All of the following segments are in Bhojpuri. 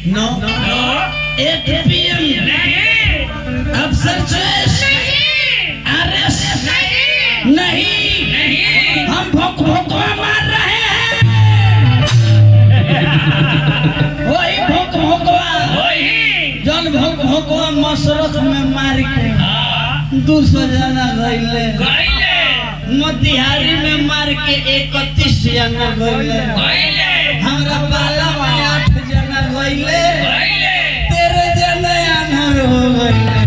नो एटीएम नहीं, अफसर चॉइस आरएस नहीं, हम भोक भोकवा मार रहे हैं। वही भोक भोकवा जन भोक भोकवा मसरत में मार के 200 जना गईले, मोतिहारी में मार के 31 जना गईले, हमरा बाला में 8 जना गईले, 13 जना अनहर हो गईले।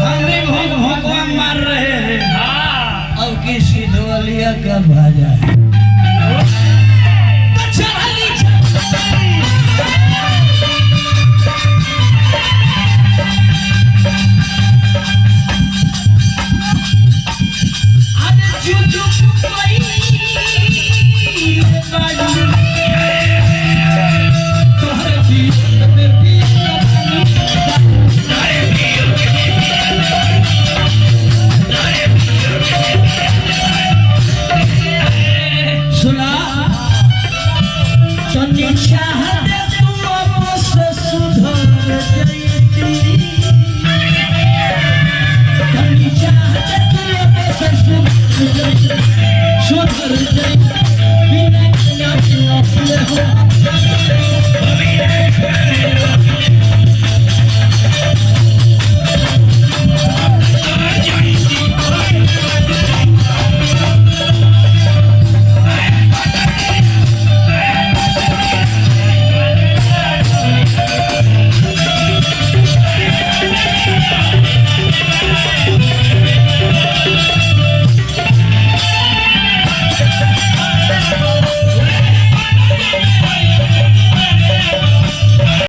हमने भोक भोकवा मार रहे हैं। अब किसी ढोलिया का भाजा है तो चली सुधर जाए बिना